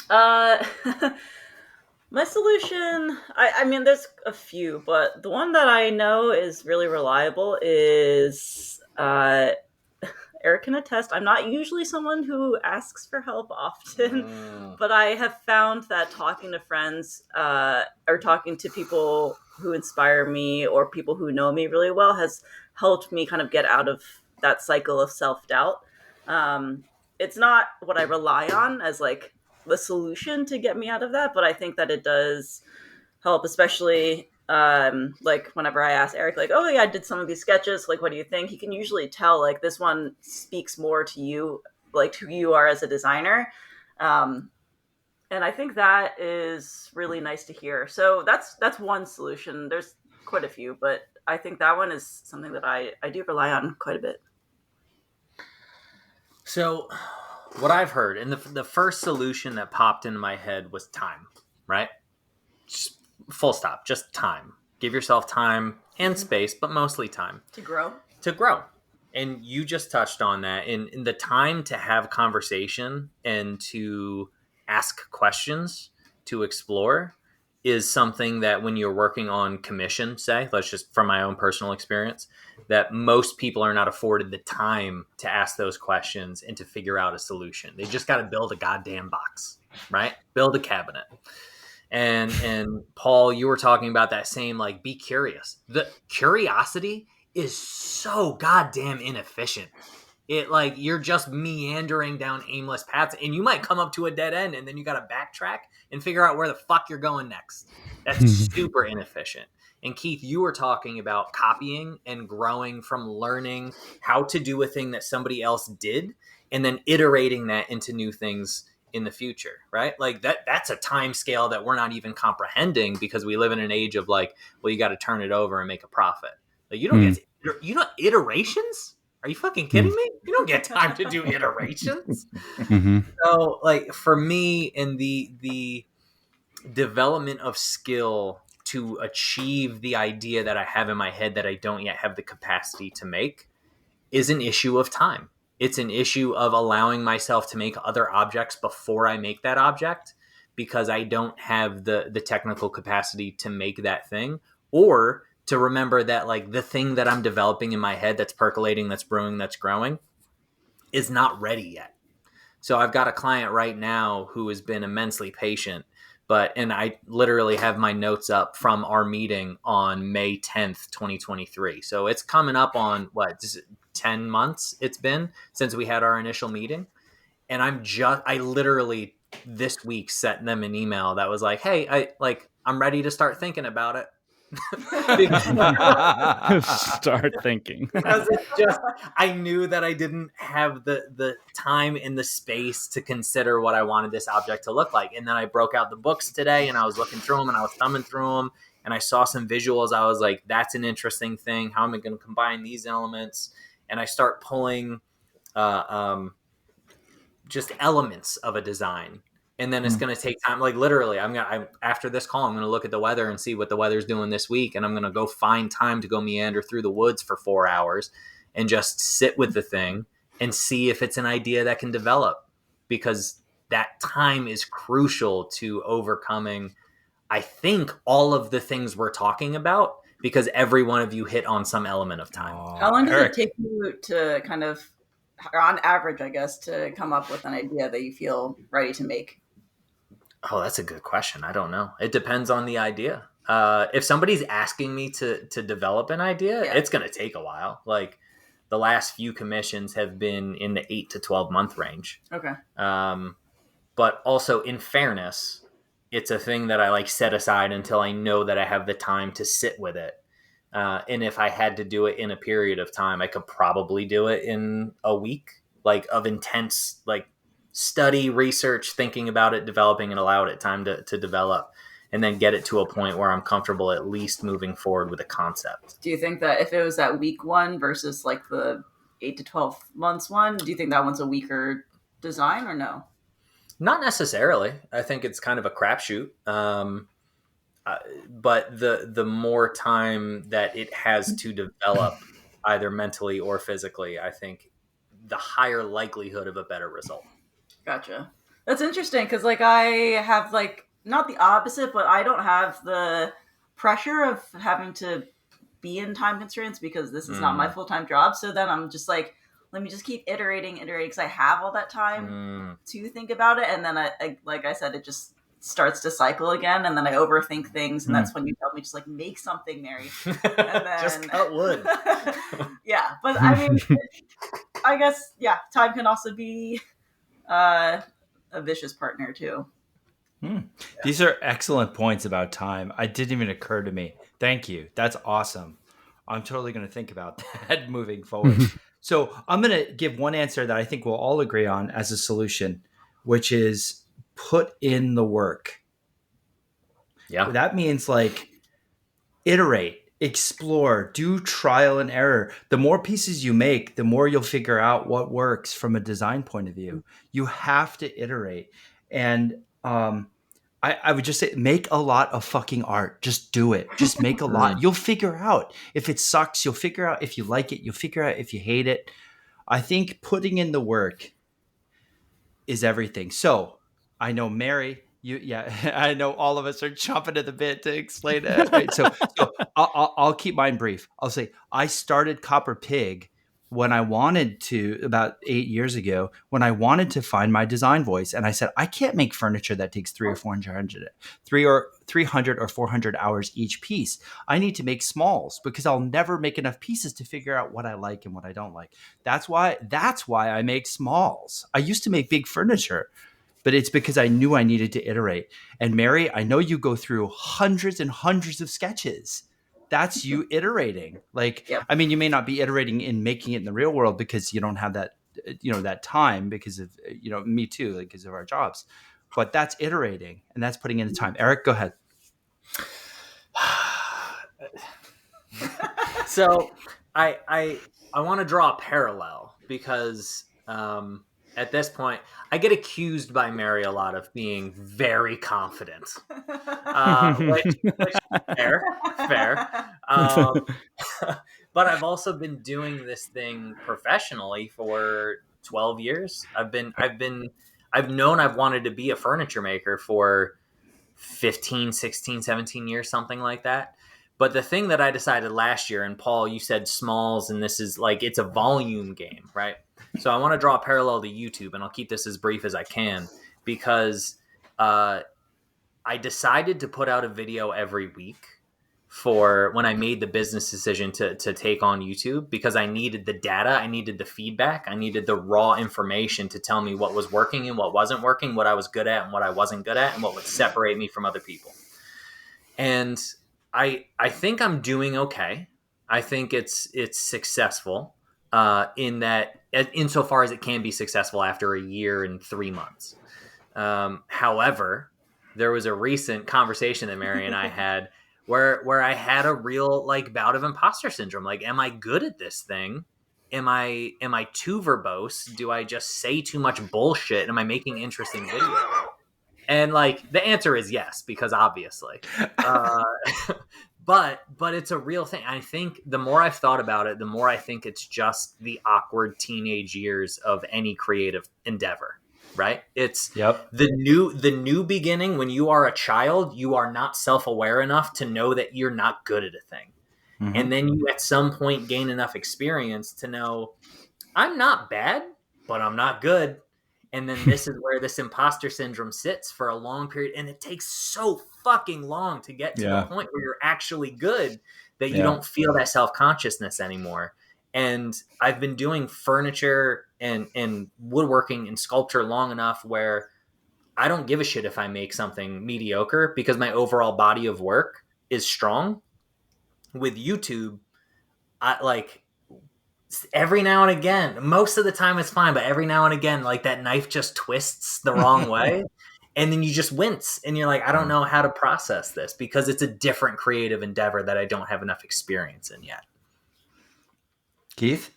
My solution, I mean, there's a few, but the one that I know is really reliable is Eric can attest, I'm not usually someone who asks for help often, but I have found that talking to friends or talking to people who inspire me or people who know me really well has helped me kind of get out of that cycle of self-doubt. It's not what I rely on as like the solution to get me out of that, but I think that it does help, especially like whenever I ask Eric, like, oh yeah, I did some of these sketches, like, what do you think? He can usually tell, like, this one speaks more to you, like who you are as a designer. And I think that is really nice to hear. So that's one solution. There's quite a few, but I think that one is something that I do rely on quite a bit. So what I've heard, and the first solution that popped into my head was time, right? Just full stop, just time. Give yourself time and space, but mostly time. To grow. And you just touched on that. In the time to have conversation and to ask questions, to explore, is something that when you're working on commission, say, let's just from my own personal experience, that most people are not afforded the time to ask those questions and to figure out a solution. They just got to build a goddamn box, right? Build a cabinet. And Paul, you were talking about that same, like, be curious. The curiosity is so goddamn inefficient. It, like, you're just meandering down aimless paths, and you might come up to a dead end, and then you got to backtrack and figure out where the fuck you're going next. That's super inefficient. And Keith, you were talking about copying and growing from learning how to do a thing that somebody else did, and then iterating that into new things in the future, right? Like that's a time scale that we're not even comprehending because we live in an age of like, well, you got to turn it over and make a profit. Like you don't get iterations. Are you fucking kidding me? You don't get time to do iterations. So like for me in the development of skill to achieve the idea that I have in my head that I don't yet have the capacity to make is an issue of time. It's an issue of allowing myself to make other objects before I make that object, because I don't have the technical capacity to make that thing, or to remember that like the thing that I'm developing in my head that's percolating, that's brewing, that's growing is not ready yet. So I've got a client right now who has been immensely patient, and I literally have my notes up from our meeting on May 10th, 2023. So it's coming up on 10 months it's been since we had our initial meeting. And I literally this week sent them an email that was like, hey, I'm ready to start thinking about it. Start thinking. Because it's just, I knew that I didn't have the time and the space to consider what I wanted this object to look like. And then I broke out the books today and I was looking through them and I was thumbing through them and I saw some visuals. I was like, that's an interesting thing. How am I going to combine these elements? And I start pulling just elements of a design. And then it's going to take time. Like literally, after this call, I'm going to look at the weather and see what the weather's doing this week. And I'm going to go find time to go meander through the woods for 4 hours and just sit with the thing and see if it's an idea that can develop, because that time is crucial to overcoming, I think, all of the things we're talking about, because every one of you hit on some element of time. How long does Eric, it take you to kind of, or on average, I guess, to come up with an idea that you feel ready to make? Oh, that's a good question. I don't know. It depends on the idea. If somebody's asking me to develop an idea, it's going to take a while. Like the last few commissions have been in the 8 to 12 month range. Okay. But also, in fairness, it's a thing that I like set aside until I know that I have the time to sit with it. And if I had to do it in a period of time, I could probably do it in a week, like of intense, like study, research, thinking about it, developing, and allow it time to develop, and then get it to a point where I'm comfortable at least moving forward with a concept. Do you think that if it was that week one versus like the 8 to 12 months one, do you think that one's a weaker design or no? Not necessarily. I think it's kind of a crapshoot. But the more time that it has to develop, either mentally or physically, I think the higher likelihood of a better result. Gotcha. That's interesting because like I have like not the opposite, but I don't have the pressure of having to be in time constraints because this is not my full-time job. So then I'm just like, let me just keep iterating because I have all that time to think about it. And then I like I said, it just starts to cycle again, and then I overthink things, and that's when you tell me just like make something, Mary. And then, just cut wood. Yeah, but I mean, I guess time can also be a vicious partner too. These are excellent points about time. It didn't even occur to me. Thank you. That's awesome. I'm totally going to think about that moving forward. So I'm going to give one answer that I think we'll all agree on as a solution, which is put in the work. Yeah. That means like iterate, explore, do trial and error. The more pieces you make, the more you'll figure out what works from a design point of view. You have to iterate. And I would just say make a lot of fucking art. Just do it. Just make a lot. You'll figure out if it sucks. You'll figure out if you like it. You'll figure out if you hate it. I think putting in the work is everything. So I know Mary, I know all of us are chomping at the bit to explain it. Right? So I'll keep mine brief. I'll say I started Copper Pig when I wanted to, about 8 years ago, when I wanted to find my design voice. And I said, I can't make furniture that takes 300 or 400 hours each piece. I need to make smalls because I'll never make enough pieces to figure out what I like and what I don't like. That's why I make smalls. I used to make big furniture, but it's because I knew I needed to iterate. And Mary, I know you go through hundreds and hundreds of sketches. That's you iterating. Like, I mean, you may not be iterating in making it in the real world because you don't have that, that time because of, me too, like, because of our jobs, but that's iterating and that's putting in the time. Eric, go ahead. So I want to draw a parallel because, and At this point, I get accused by Mary a lot of being very confident, which fair. But I've also been doing this thing professionally for 12 years. I've known I've wanted to be a furniture maker for 15, 16, 17 years, something like that. But the thing that I decided last year, and Paul, you said smalls, and this is like, it's a volume game, right? So I want to draw a parallel to YouTube, and I'll keep this as brief as I can, because I decided to put out a video every week for when I made the business decision to take on YouTube, because I needed the data, I needed the feedback, I needed the raw information to tell me what was working and what wasn't working, what I was good at and what I wasn't good at, and what would separate me from other people. And I think I'm doing okay. I think it's successful in that, insofar as it can be successful after a year and 3 months. However, there was a recent conversation that Mary and I had where I had a real like bout of imposter syndrome. Like, am I good at this thing? Am I too verbose? Do I just say too much bullshit? Am I making interesting videos? And like the answer is yes, because obviously, but it's a real thing. I think the more I've thought about it, the more I think it's just the awkward teenage years of any creative endeavor. Right? It's the new beginning. When you are a child, you are not self-aware enough to know that you're not good at a thing. Mm-hmm. And then you at some point gain enough experience to know I'm not bad, but I'm not good. And then this is where this imposter syndrome sits for a long period. And it takes so fucking long to get to the point where you're actually good that you don't feel that self-consciousness anymore. And I've been doing furniture and woodworking and sculpture long enough where I don't give a shit if I make something mediocre, because my overall body of work is strong. With YouTube, I like every now and again, most of the time it's fine, but every now and again, like that knife just twists the wrong way. And then you just wince and you're like, I don't know how to process this, because it's a different creative endeavor that I don't have enough experience in yet. Keith?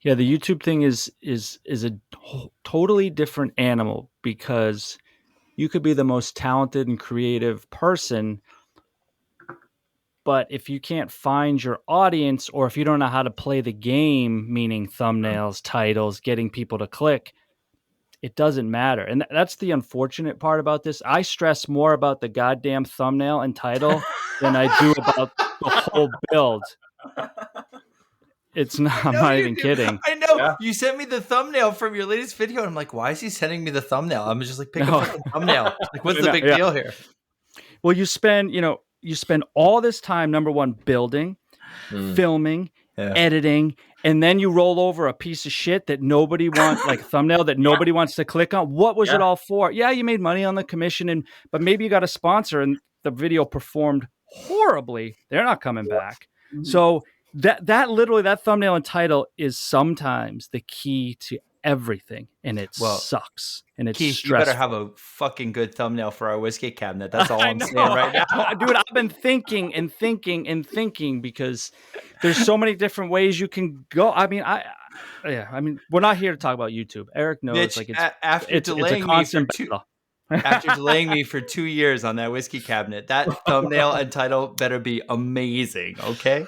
Yeah, the YouTube thing is a totally different animal, because you could be the most talented and creative person, but if you can't find your audience, or if you don't know how to play the game, meaning thumbnails, titles, getting people to click, it doesn't matter. And that's the unfortunate part about this. I stress more about the goddamn thumbnail and title than I do about the whole build. It's not, I'm not even kidding. I know. Yeah. You sent me the thumbnail from your latest video, and I'm like, why is he sending me the thumbnail? I'm just like, pick a fucking thumbnail. Like, what's the big deal here? Well, you spend all this time, number one, building, filming, editing, and then you roll over a piece of shit that nobody wants, like a thumbnail that nobody wants to click on. What was it all for? Yeah, you made money on the commission, but maybe you got a sponsor and the video performed horribly. They're not coming back. So that literally, that thumbnail and title is sometimes the key to everything, and it sucks, and it's Keith, stressful. You better have a fucking good thumbnail for our whiskey cabinet. That's all I'm saying right now. Dude, I've been thinking and thinking and thinking, because there's so many different ways you can go. I mean, we're not here to talk about YouTube. Eric knows, Mitch, like, after it's a constant battle. After delaying me for 2 years on that whiskey cabinet, that thumbnail and title better be amazing, okay?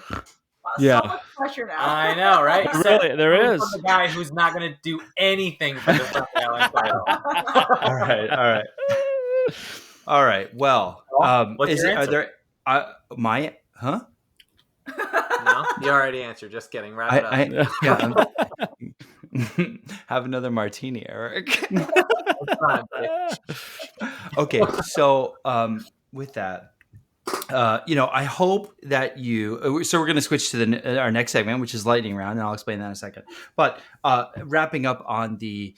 Yeah. So much pressure now. I know, right? Really, there is. The guy who's not going to do anything for the thumbnail and title. All right. Well, what's your answer? Are there No, you already answered. Just kidding. Wrap it up. Have another martini, Eric. Okay, so with that, I hope that so we're going to switch to our next segment, which is lightning round, and I'll explain that in a second. But wrapping up on the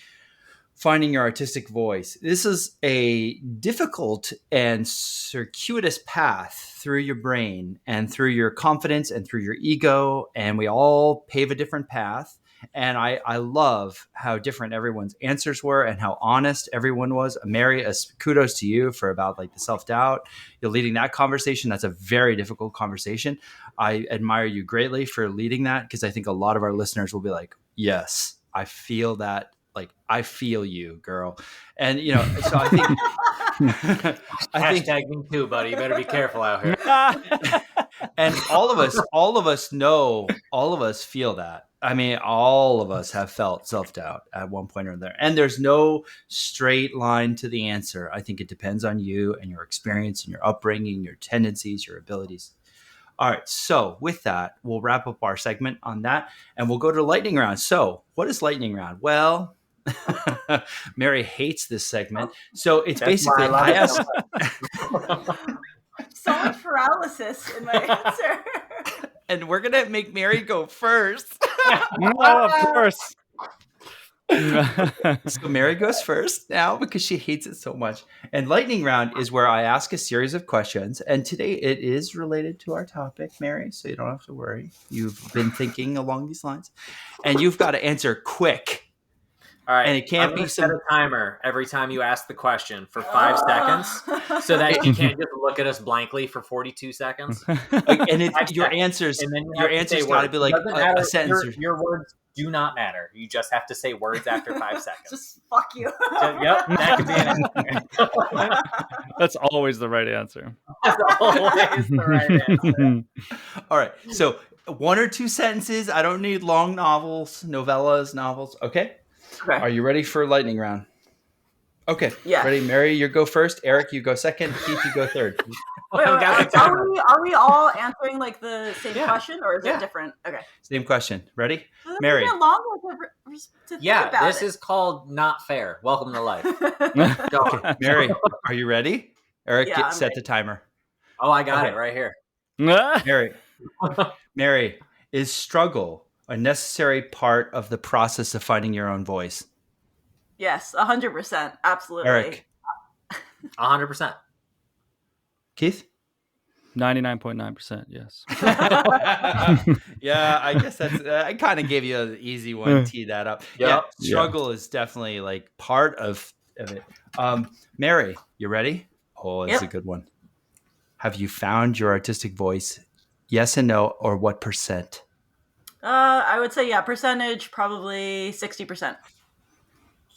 finding your artistic voice, this is a difficult and circuitous path through your brain and through your confidence and through your ego, and we all pave a different path. And I love how different everyone's answers were and how honest everyone was. Mary, kudos to you for about like the self-doubt. You're leading that conversation. That's a very difficult conversation. I admire you greatly for leading that, because I think a lot of our listeners will be like, yes, I feel that like, I feel you, girl. And, you know, so I think, Hashtag me too, buddy. You better be careful out here. and all of us know, all of us feel that. I mean, all of us have felt self-doubt at one point or another. And there's no straight line to the answer. I think it depends on you and your experience and your upbringing, your tendencies, your abilities. All right. So with that, we'll wrap up our segment on that and we'll go to lightning round. So what is lightning round? Well, Mary hates this segment. So it's That's basically, why I I love ask, So much paralysis in my answer. and we're going to make Mary go first. No, of course. So Mary goes first now because she hates it so much. And lightning round is where I ask a series of questions. And today it is related to our topic, Mary. So you don't have to worry. You've been thinking along these lines. And you've got to answer quick. All right. And it can't I'm be gonna set some. a timer every time you ask the question for 5 seconds, so that you can't just look at us blankly for 42 seconds. And your 5 answers, And then you your have to say answers got to words. be like It doesn't matter. a sentence. Your words do not matter. You just have to say words after 5 seconds. Just fuck you. Yep, that could be an answer. That's always the right answer. That's always the right answer. All right. So 1 or 2 sentences. I don't need long novels, novellas, novels. Okay. Okay. Are you ready for lightning round? Okay. Yeah. Ready? Mary, you go first. Eric, you go second. Keith, you go third. Wait, Got the timer. are we all answering like the same Yeah. question, or is Yeah. it different? Okay. Same question. Ready? This Mary. is longer to think Yeah, about this it. is called not fair. Welcome to life. Go on. Mary, are you ready? Eric, Yeah, I'm set ready. the timer. Oh, I got Okay. it right here. Mary, is struggle a necessary part of the process of finding your own voice? Yes, 100%, absolutely. Eric, 100%. Keith? 99.9%, yes. Yeah, I guess that's. I kind of gave you an easy one. Tee that up. Yep. Yeah, struggle is definitely like part of it. Mary, you ready? Oh, it's a Yep. good one. Have you found your artistic voice? Yes and no, or what percent? I would say, yeah, percentage, probably 60%.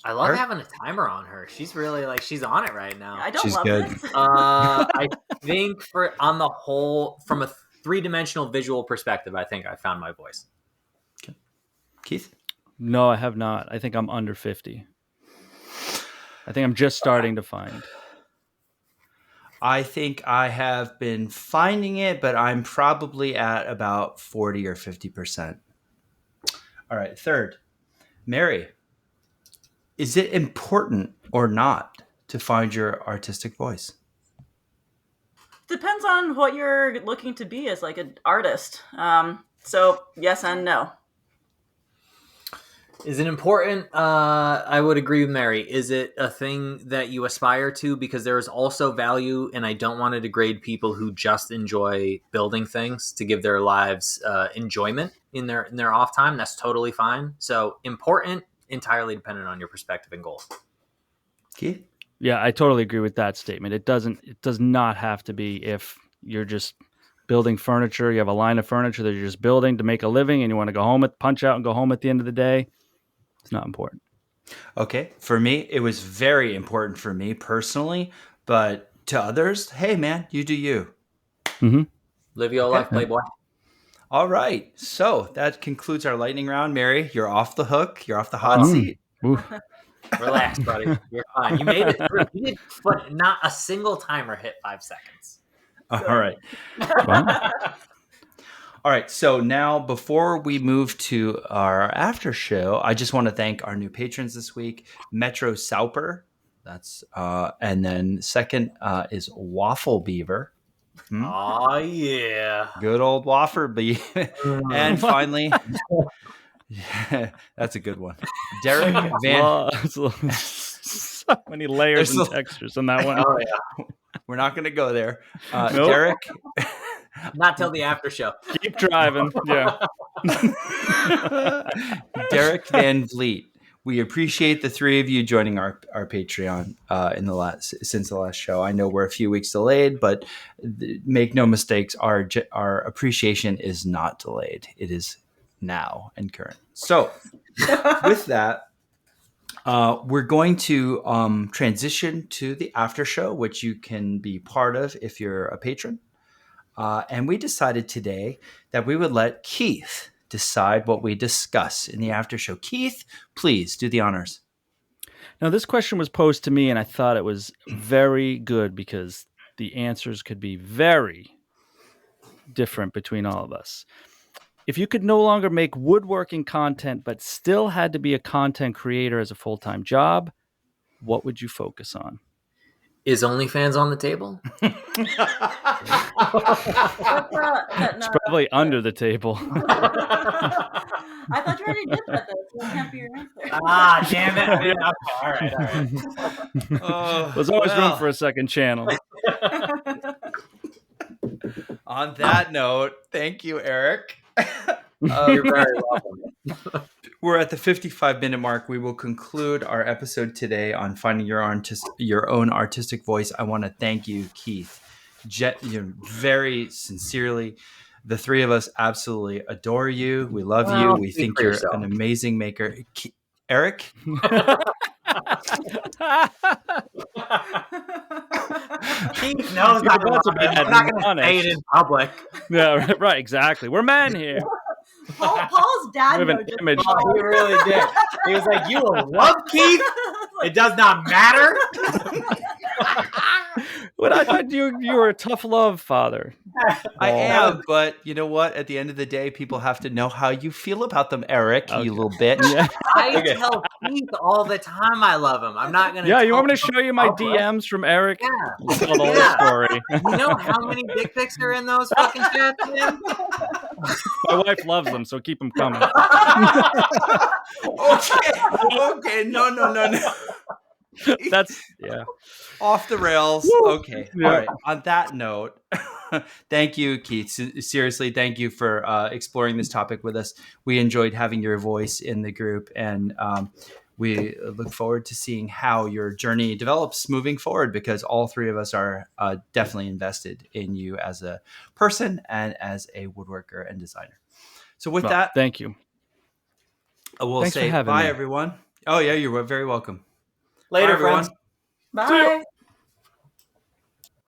I love Eric? having a timer on her. She's really like, she's on it right now. I don't She's love good. this. I think on the whole, from a 3-dimensional visual perspective, I think I found my voice. Keith? No, I have not. I think I'm under 50. I think I'm just starting to find. I think I have been finding it, but I'm probably at about 40 or 50%. All right, third. Mary, is it important or not to find your artistic voice? Depends on what you're looking to be as like an artist. So yes and no. Is it important? I would agree with Mary. Is it a thing that you aspire to? Because there is also value, and I don't want to degrade people who just enjoy building things to give their lives enjoyment in their off time. That's totally fine. So important, entirely dependent on your perspective and goals. Keith? Yeah, I totally agree with that statement. It does not have to be if you're just building furniture, you have a line of furniture that you're just building to make a living and you want to go home punch out and go home at the end of the day. It's not important. Okay. For me, it was very important for me personally, but to others, hey man, you do you. Mm-hmm. Live your life, playboy. All right. So that concludes our lightning round. Mary, you're off the hook. You're off the hot seat. Ooh. Relax, buddy. You're fine. You made it through. You did not a single timer hit 5 seconds. All right. Wow. All right. So now, before we move to our after show, I just want to thank our new patrons this week, Metro Sauper. That's and then second is Waffle Beaver. Oh yeah, Good old Waffle Beaver. And finally, that's a good one. Derek Van. So many layers and textures on that one. Oh yeah. We're not going to go there. Nope. Derek. Not till the after show. Keep driving. Yeah. Derek Van Vliet. We appreciate the three of you joining our Patreon since the last show. I know we're a few weeks delayed, but make no mistakes, our appreciation is not delayed. It is now and current. So with that, We're going to transition to the after show, which you can be part of if you're a patron. And we decided today that we would let Keith decide what we discuss in the after show. Keith, please do the honors. Now, this question was posed to me, and I thought it was very good because the answers could be very different between all of us. If you could no longer make woodworking content but still had to be a content creator as a full-time job, what would you focus on? Is OnlyFans on the table? That's, It's probably under the table. I thought you already did that, though, so that can't be your answer. Ah, damn it. Okay, all right. There's always room for a second channel. On that note, thank you, Eric. You're very welcome. We're at the 55-minute mark. We will conclude our episode today on finding your own artistic voice. I want to thank you, Keith, very sincerely. The three of us absolutely adore you. We love you. We think you're an amazing maker. Eric? Keith knows I'm not going to say it in public. Yeah, right, exactly. We're men here. Paul's dad knows. Oh, he really did. He was like, "You will love Keith. It does not matter." But I thought you were a tough love father. I am, but you know what? At the end of the day, people have to know how you feel about them, Eric, you little bitch. Yeah. I tell Keith all the time I love him. I'm not going to. Yeah, you want me to show you my DMs from Eric? Yeah. Tell the whole story. You know how many dick pics are in those fucking chats, man? My wife loves them, so keep them coming. Okay. No. That's off the rails. Woo. Okay. Yeah. All right. On that note, thank you, Keith. Seriously, thank you for exploring this topic with us. We enjoyed having your voice in the group, and we look forward to seeing how your journey develops moving forward, because all three of us are definitely invested in you as a person and as a woodworker and designer. So with that, thank you. We'll say bye, everyone. Oh, yeah, you're very welcome. Later, bye, everyone. friends. Bye.